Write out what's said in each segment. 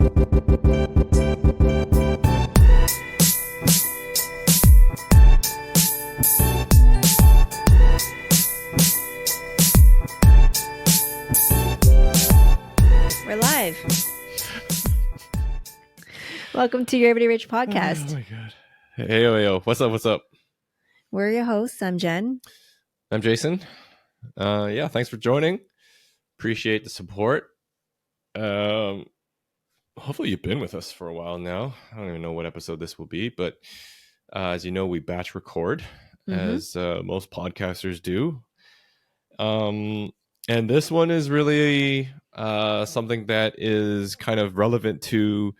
We're live. Welcome to your Everyday Rich podcast. Oh my god. Hey, yo. What's up? We're your hosts. I'm Jen. I'm Jason. Thanks for joining. Appreciate the support. Hopefully you've been with us for a while now. I don't even know what episode this will be, but as you know, we batch record as most podcasters do. And this one is really something that is kind of relevant to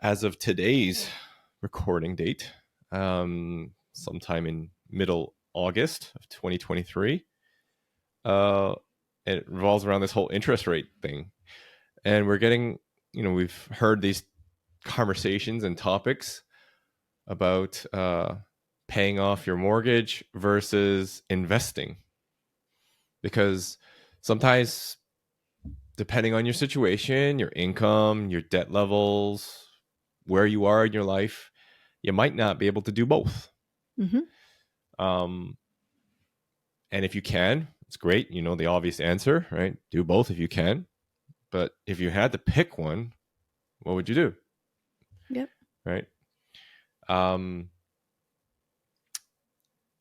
as of today's recording date, sometime in middle August of 2023. It revolves around this whole interest rate thing. And we're getting, we've heard these conversations and topics about paying off your mortgage versus investing. Because sometimes, depending on your situation, your income, your debt levels, where you are in your life, you might not be able to do both. And if you can, it's great. You know the obvious answer, right? Do both if you can. But if you had to pick one, what would you do? Yep. Right.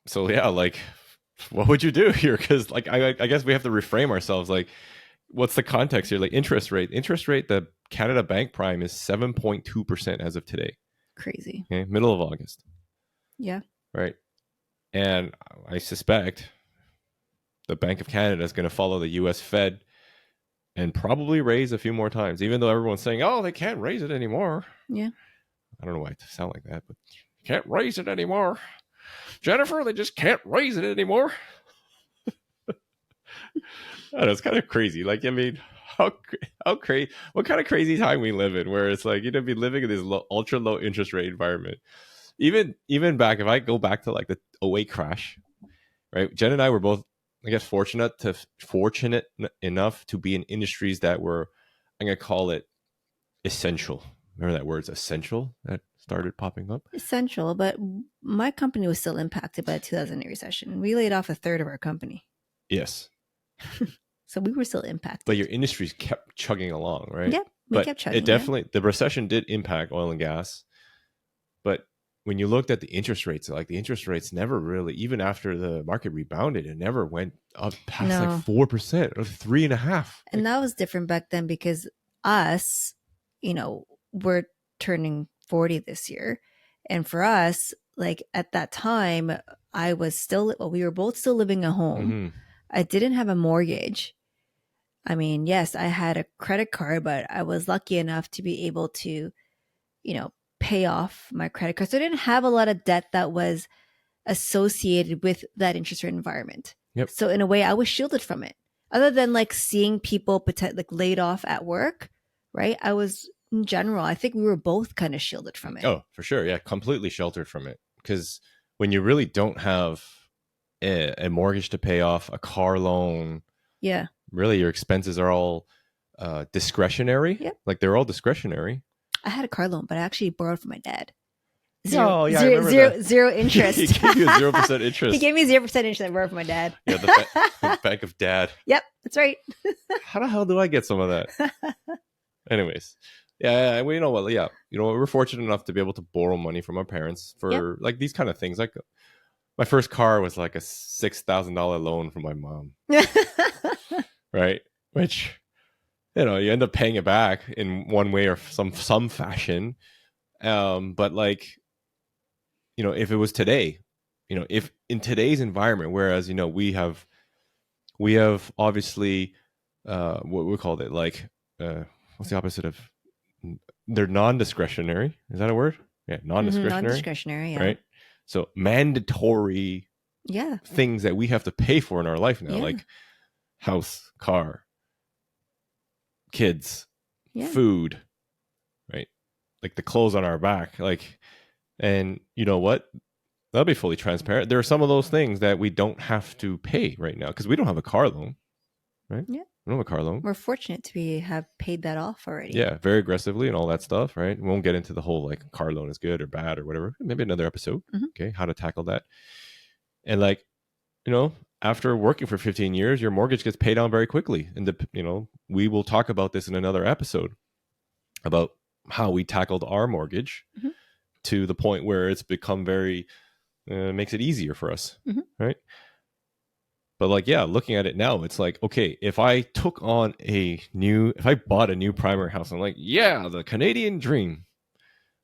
So yeah, like, what would you do here? Because like I guess we have to reframe ourselves. Like, what's the context here? Like interest rate, the Canada Bank Prime is 7.2% as of today. Crazy. Okay, middle of August. Yeah. Right. And I suspect the Bank of Canada is going to follow the US Fed and probably raise a few more times, even though everyone's saying, oh, they can't raise it anymore. Yeah. I don't know why I sound like that, but you can't raise it anymore. Jennifer, they just can't raise it anymore. I know, it's kind of crazy. Like, I mean, how crazy, what kind of crazy time we live in where it's like, be living in this ultra low interest rate environment. Even back, if I go back to like the 2008 crash, right? Jen and I were both, I guess, fortunate enough to be in industries that were, I'm going to call it essential. Remember that word's essential that started popping up? Essential, but my company was still impacted by the 2008 recession. We laid off a third of our company. Yes. So we were still impacted. But your industries kept chugging along, right? Yeah, we kept chugging. It definitely, the recession did impact oil and gas. But when you looked at the interest rates, like the interest rates never really, even after the market rebounded, it never went up past like 4% or 3.5%. And that was different back then because us, we're turning 40 this year. And for us, like at that time, we were both still living at home. I didn't have a mortgage. I mean, yes, I had a credit card, but I was lucky enough to be able to, pay off my credit card. So I didn't have a lot of debt that was associated with that interest rate environment. Yep. So in a way, I was shielded from it. Other than like seeing people like laid off at work, right? I was, in general, I think we were both kind of shielded from it. Oh, for sure. Yeah, completely sheltered from it. Because when you really don't have a mortgage to pay off, a car loan, yeah, really your expenses are all discretionary. Yep. Like they're all discretionary. I had a car loan, but I actually borrowed from my dad. Zero Interest. He gave you 0% interest. He gave me 0% interest. I borrowed from my dad. Yeah, the Bank of Dad. Yep, that's right. How the hell do I get some of that? Anyways, yeah, well, you know what? Yeah, we're fortunate enough to be able to borrow money from our parents for like these kind of things. Like my first car was like a $6,000 loan from my mom, right? Which, you end up paying it back in one way or some fashion. But like, if it was today, if in today's environment, whereas, we have obviously, what we called it, like, what's the opposite of, they're non-discretionary. Is that a word? Yeah. Non-discretionary. Non-discretionary. Yeah. Right. So mandatory things that we have to pay for in our life now, like house, car, kids, food, right? Like the clothes on our back, like, and you know what? That'll be fully transparent. There are some of those things that we don't have to pay right now because we don't have a car loan, right? Yeah. I don't have a car loan. We're fortunate to have paid that off already. Yeah, very aggressively and all that stuff, right? We won't get into the whole like car loan is good or bad or whatever. Maybe another episode. Mhm. Okay, how to tackle that. And like, after working for 15 years, your mortgage gets paid down very quickly. And we will talk about this in another episode about how we tackled our mortgage Mhm. to the point where it's become very makes it easier for us, Mhm. right? But like, yeah, looking at it now, it's like, okay, if I bought a new primary house, I'm like, yeah, the Canadian dream.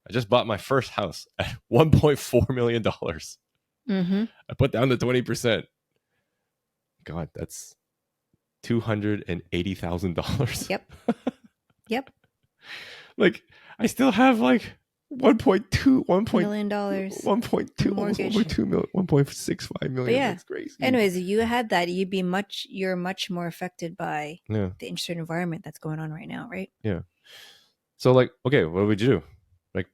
I just bought my first house at $1.4 million. Mhm. I put down the 20%. God, that's $280,000. Yep. Yep. Like, I still have like 1.2, $1 million 1.2, in almost mortgage. 1.2 million, 1.65 But million. yeah. That's crazy. Anyways, if you had that, you're much more affected by Yeah. the interest rate environment that's going on right now, right? Yeah. So like, okay, what would you do? Like,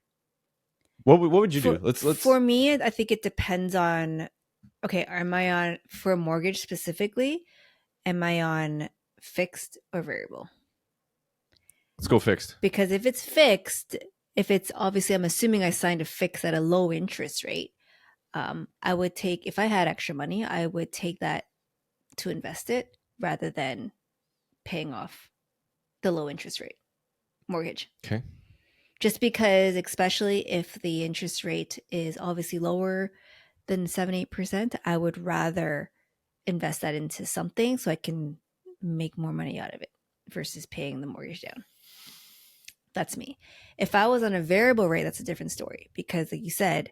what would you do? Let's For me, I think it depends on, okay, am I on, for a mortgage specifically, am I on fixed or variable? let's go fixed. Because if it's fixed, if it's obviously, I'm assuming I signed a fix at a low interest rate. I would take, if I had extra money, I would take that to invest it rather than paying off the low interest rate mortgage. Okay. Just because, especially if the interest rate is obviously lower than 7-8%, I would rather invest that into something so I can make more money out of it versus paying the mortgage down. That's me. If I was on a variable rate, that's a different story because, like you said,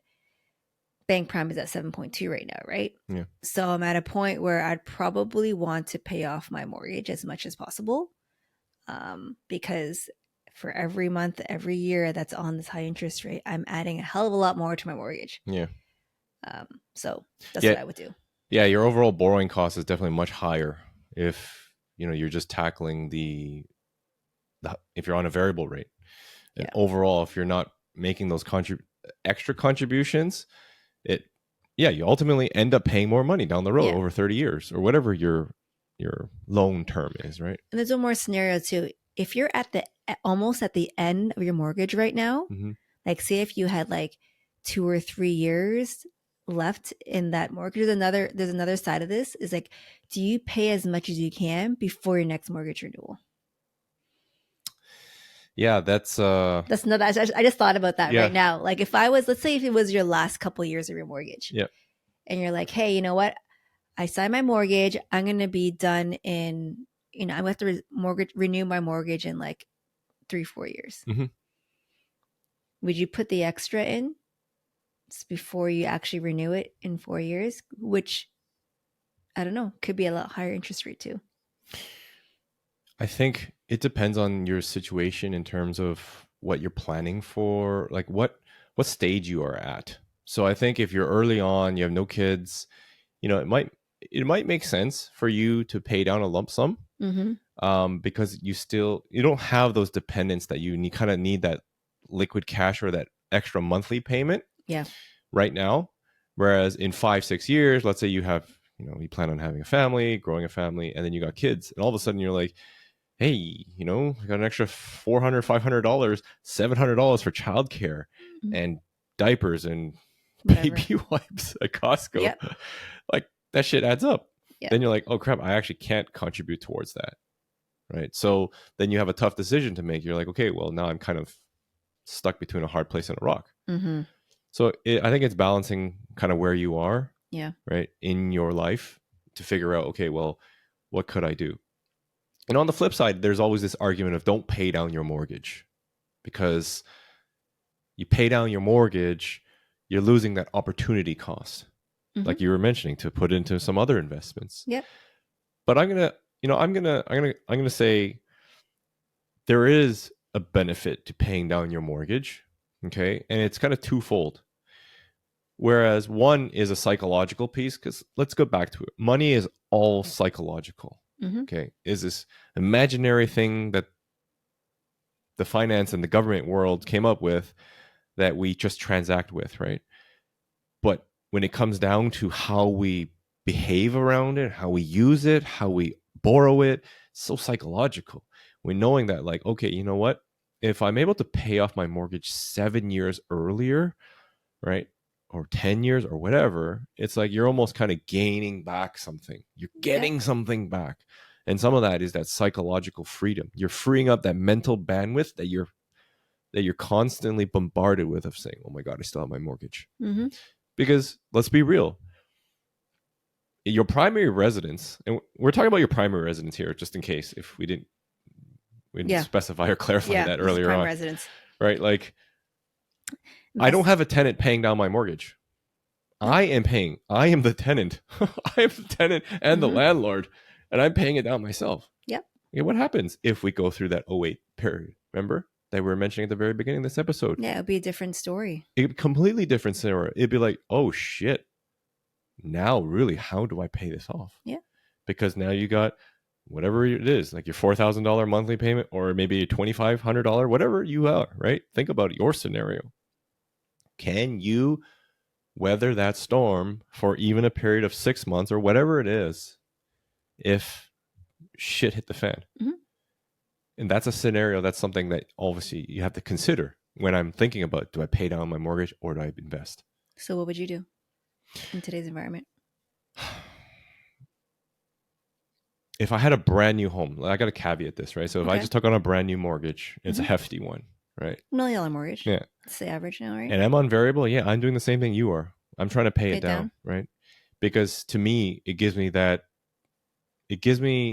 bank prime is at 7.2 right now, right? Yeah. So I'm at a point where I'd probably want to pay off my mortgage as much as possible, because for every month, every year that's on this high interest rate, I'm adding a hell of a lot more to my mortgage. Yeah. So that's Yeah. what I would do. Yeah, your overall borrowing cost is definitely much higher if you're just tackling if you're on a variable rate. And Yeah. overall, if you're not making those extra contributions, you ultimately end up paying more money down the road over 30 years or whatever your loan term is, right? And there's one more scenario too. If you're almost at the end of your mortgage right now, Mm-hmm. like say if you had like 2 or 3 years left in that mortgage, there's another side of this is like, do you pay as much as you can before your next mortgage renewal? Yeah, that's not. I just thought about that right now. Like if let's say if it was your last couple of years of your mortgage, and you're like, hey, you know what? I signed my mortgage. I'm going to be done in, I'm going to have to renew my mortgage in like 3-4 years. Mm-hmm. Would you put the extra in before you actually renew it in 4 years? Which, I don't know, could be a lot higher interest rate too. I think it depends on your situation in terms of what you're planning for, like what stage you are at. So I think if you're early on, you have no kids, it might make sense for you to pay down a lump sum, because you don't have those dependents that you kind of need that liquid cash or that extra monthly payment. Yeah. Right now, whereas in 5-6 years, let's say you have, you plan on having a family, growing a family, and then you got kids, and all of a sudden you're like, hey, I got an extra $400, $500, $700 for childcare and diapers and baby wipes at Costco. Yep. Like that shit adds up. Yep. Then you're like, oh crap, I actually can't contribute towards that. Right. So then you have a tough decision to make. You're like, okay, well, now I'm kind of stuck between a hard place and a rock. Mm-hmm. So I think it's balancing kind of where you are. Yeah. Right. In your life to figure out, okay, well, what could I do? And on the flip side, there's always this argument of don't pay down your mortgage, because you pay down your mortgage, you're losing that opportunity cost, like you were mentioning, to put into some other investments. Yep. But I'm gonna say there is a benefit to paying down your mortgage, okay, and it's kind of twofold. Whereas one is a psychological piece, because let's go back to it. Money is all psychological. Okay, is this imaginary thing that the finance and the government world came up with that we just transact with, right? But when it comes down to how we behave around it, how we use it, how we borrow it, so psychological. When knowing that, like, okay, you know what? If I'm able to pay off my mortgage 7 years earlier, right? Or 10 years or whatever, it's like you're almost kind of gaining back something. You're Yep. getting something back. And some of that is that psychological freedom. You're freeing up that mental bandwidth that you're constantly bombarded with of saying, oh my God, I still have my mortgage. Mm-hmm. Because let's be real, your primary residence, and we're talking about your primary residence here, just in case if we didn't Yeah. specify or clarify Yeah. that This is earlier prime on, residence. right? Like, I don't Invest. have a tenant paying down my mortgage. Yep. I am paying. I am the tenant. I am the tenant and the Mm-hmm. landlord, and I'm paying it down myself. Yep. Okay, what happens if we go through that '08 period? Remember that we were mentioning at the very beginning of this episode? Yeah, it'll be a different story. A completely different scenario. It'd be like, oh shit. Now, really, how do I pay this off? Yeah. Because now you got whatever it is, like your $4,000 monthly payment, or maybe a $2,500, whatever you are, right? Think about your scenario. Can you weather that storm for even a period of 6 months or whatever it is if shit hit the fan? Mm-hmm. And that's a scenario, that's something that obviously you have to consider when I'm thinking about, do I pay down my mortgage or do I invest? So what would you do in today's environment? If I had a brand new home, I got to caveat this, right? So if I Okay. just took on a brand new mortgage, it's a Mhm. hefty one, right? $1 million mortgage. Yeah. It's the average now, right? And I'm on variable. Yeah, I'm doing the same thing you are. I'm trying to pay it down, right? Because to me, it gives me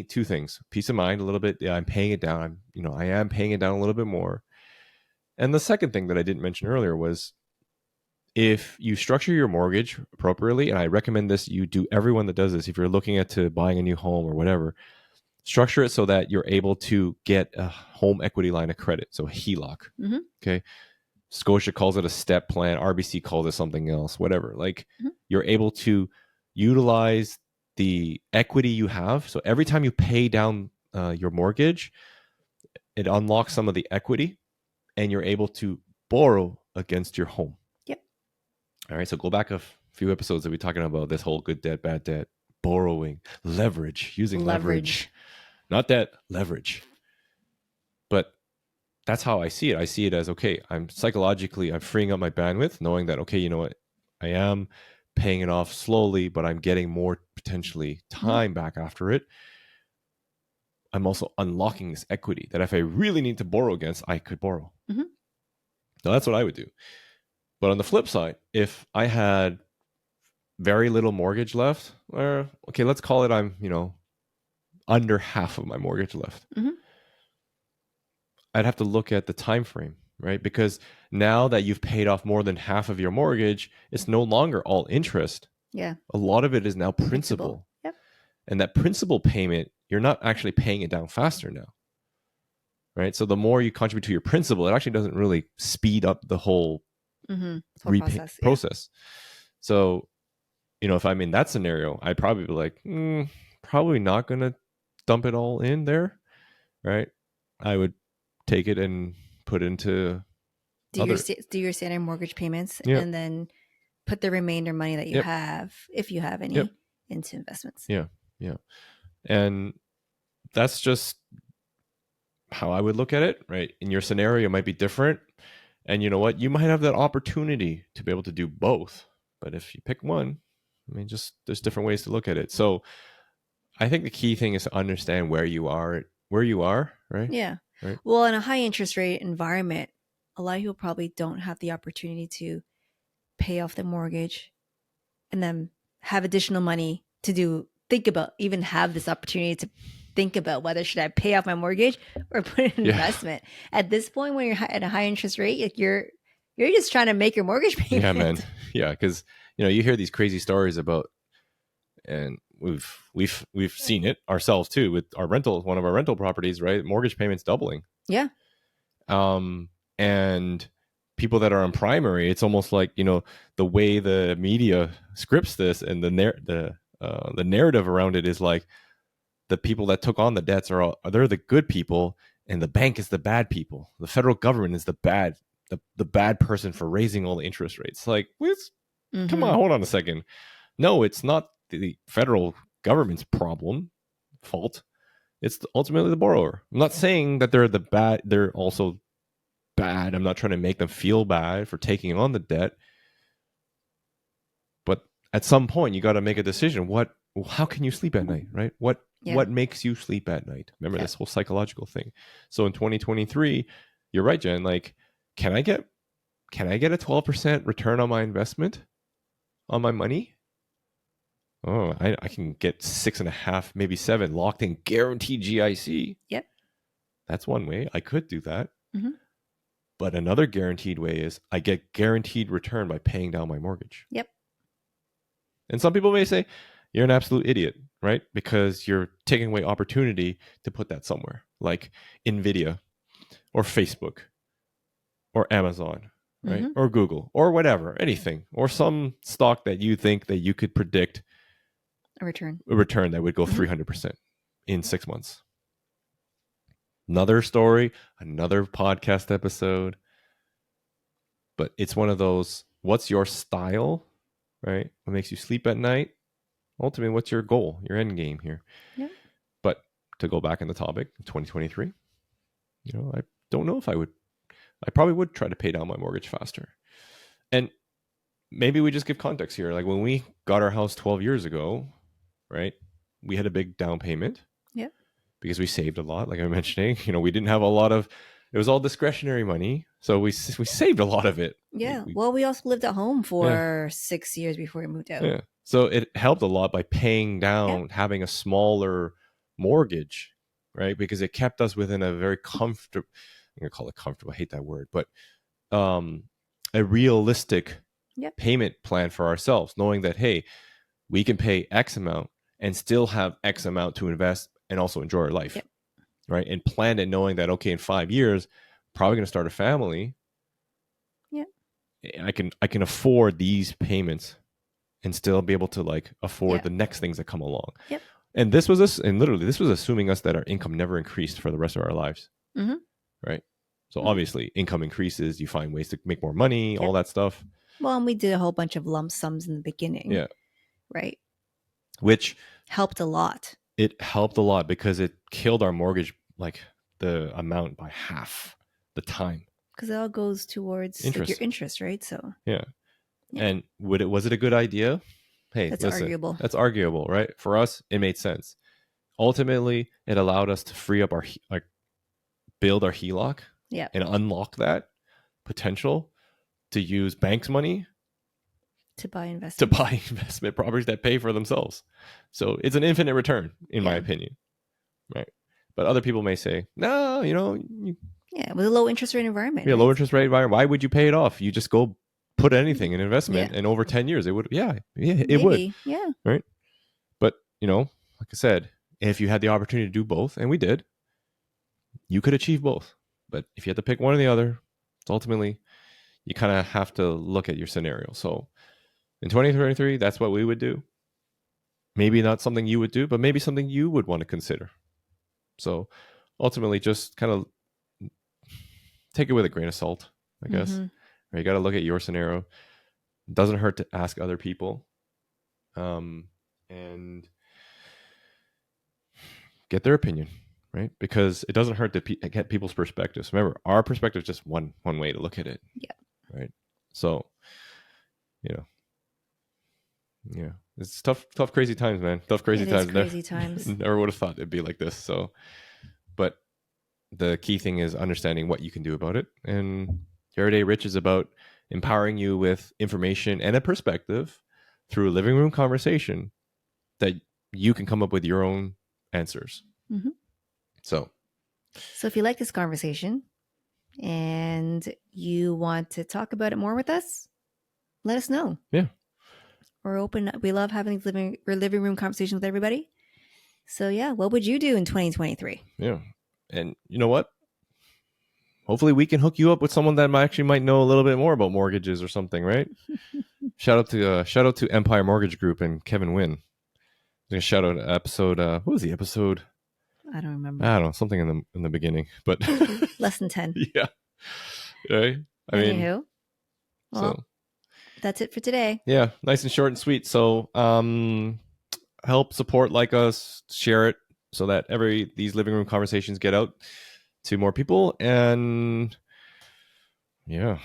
two things: peace of mind, a little bit. Yeah, I'm paying it down. I am paying it down a little bit more. And the second thing that I didn't mention earlier was, if you structure your mortgage appropriately, and I recommend this, you do, everyone that does this, if you're looking at to buying a new home or whatever, structure it so that you're able to get a home equity line of credit, so a HELOC. Mm-hmm. Okay. Scotia calls it a step plan. RBC calls it something else, whatever. Like, Mm-hmm. you're able to utilize the equity you have. So every time you pay down your mortgage, it unlocks some of the equity and you're able to borrow against your home. Yep. All right. So go back a few episodes that we're talking about this whole good debt, bad debt, borrowing, leverage, using leverage. Not debt, leverage. But that's how I see it. I see it as, okay, I'm freeing up my bandwidth, knowing that, okay, you know what, I am paying it off slowly, but I'm getting more potentially time back after it. I'm also unlocking this equity that if I really need to borrow against, I could borrow. Mm-hmm. So that's what I would do. But on the flip side, if I had very little mortgage left, or okay, let's call it I'm, under half of my mortgage left. Mm-hmm. I'd have to look at the time frame, right? Because now that you've paid off more than half of your mortgage, it's no longer all interest. Yeah. A lot of it is now principal. Yep. And that principal payment, you're not actually paying it down faster now, right? So the more you contribute to your principal, it actually doesn't really speed up the whole process. So, if I'm in that scenario, I'd probably be like, probably not going to dump it all in there, right? I would take it and put into do your standard mortgage payments, yeah, and then put the remainder money that you have, if you have any, into investments. Yeah. And that's just how I would look at it, right? In your scenario, it might be different. And you know what? You might have that opportunity to be able to do both. But if you pick one, there's different ways to look at it. So I think the key thing is to understand where you are, right? Yeah. Right. Well, in a high interest rate environment, a lot of people probably don't have the opportunity to pay off the mortgage and then have additional money to even have this opportunity to think about whether should I pay off my mortgage or put in an investment. At this point, when you're at a high interest rate, you're just trying to make your mortgage payment. Yeah, man. Yeah, because you hear these crazy stories about, and we've seen it ourselves too with one of our rental properties, right? Mortgage payments doubling. Yeah. And people that are on primary, it's almost like, the way the media scripts this and the narrative around it is like the people that took on the debts they're the good people and the bank is the bad people. The federal government is the bad person for raising all the interest rates. Like, come on, hold on a second. No, it's not the federal government's fault. It's ultimately the borrower. I'm not saying that they're also bad. I'm not trying to make them feel bad for taking on the debt. But at some point, you got to make a decision. How can you sleep at night, right? Yeah. What makes you sleep at night? Remember Yeah. this whole psychological thing. So in 2023, you're right, Jen. Like, can I get a 12% return on my investment on my money? Oh, I can get 6.5, maybe 7 locked in guaranteed GIC. Yep. That's one way. I could do that. Mm-hmm. But another guaranteed way is I get guaranteed return by paying down my mortgage. Yep. And some people may say, you're an absolute idiot, right? Because you're taking away opportunity to put that somewhere, like Nvidia or Facebook or Amazon, right? Mm-hmm. Or Google or whatever, anything, or some stock that you think that you could predict A return. a return that would go 300% in 6 months. Another story, another podcast episode. But it's one of those, what's your style, right? What makes you sleep at night? Ultimately, what's your goal, your end game here? Yep. But to go back in the topic, 2023, I don't know if I probably would try to pay down my mortgage faster. And maybe we just give context here. Like when we got our house 12 years ago, right? We had a big down payment. Yep. Because we saved a lot, like I was mentioning. We didn't have a lot of, it was all discretionary money. So we saved a lot of it. Yeah. Well, we also lived at home for 6 years before we moved out. Yeah. So it helped a lot by paying down, having a smaller mortgage, right? Because it kept us within a very comfortable, I'm going to call it comfortable. I hate that word, but a realistic payment plan for ourselves, knowing that, hey, we can pay X amount and still have X amount to invest and also enjoy our life, right? And plan it knowing that, okay, in 5 years, probably going to start a family. Yeah. I can afford these payments and still be able to like afford the next things that come along. Yep. And this was this was assuming us that our income never increased for the rest of our lives. Mm-hmm. Right. So obviously income increases, you find ways to make more money, all that stuff. Well, and we did a whole bunch of lump sums in the beginning. Yeah. Right. Which helped a lot. It helped a lot because it killed our mortgage, like the amount by half the time. Because it all goes towards like, your interest, right? So yeah. And was it a good idea? Hey, that's listen, arguable. That's arguable, right? For us, it made sense. Ultimately, it allowed us to free up build our HELOC and unlock that potential to use banks' money to buy investment properties that pay for themselves. So it's an infinite return, in my opinion, right? But other people may say, no, with a low interest rate environment. Yeah, right? Low interest rate environment. Why would you pay it off? You just go put anything in investment, and over 10 years, it would. Yeah, it Maybe. would. Yeah. Right. But like I said, if you had the opportunity to do both, and we did, you could achieve both. But if you had to pick one or the other, ultimately, you kind of have to look at your scenario. So in 2023, that's what we would do. Maybe not something you would do, but maybe something you would want to consider. So ultimately, just kind of take it with a grain of salt, I guess. Mm-hmm. You got to look at your scenario. It doesn't hurt to ask other people, and get their opinion, right? Because it doesn't hurt to get people's perspectives. Remember, our perspective is just one way to look at it. Yeah. Right. So, it's tough, crazy times, man. Crazy times. Crazy times. Never would have thought it'd be like this. So, but the key thing is understanding what you can do about it. And Everyday Rich is about empowering you with information and a perspective through a living room conversation that you can come up with your own answers. Mm-hmm. So if you like this conversation and you want to talk about it more with us, let us know. Yeah. We're open. We love having living room conversations with everybody. So what would you do in 2023? Yeah. And you know what? Hopefully we can hook you up with someone that might know a little bit more about mortgages or something, right? Shout out to Empire Mortgage Group and Kevin Wynn. Shout out episode. What was the episode? I don't remember. I don't know, something in the beginning, but less than 10. Yeah. Right. Anywho, well, that's it for today. Yeah, nice and short and sweet. So, help support, like us, share it, so that these living room conversations get out to more people, and yeah,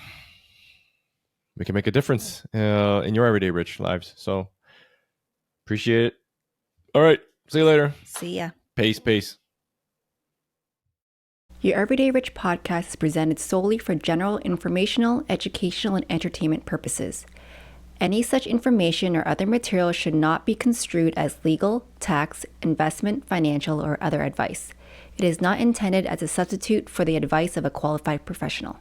we can make a difference in your everyday rich lives. So appreciate it. All right, see you later. See ya. Peace. Your Everyday Rich podcast is presented solely for general informational, educational, and entertainment purposes. Any such information or other material should not be construed as legal, tax, investment, financial, or other advice. It is not intended as a substitute for the advice of a qualified professional.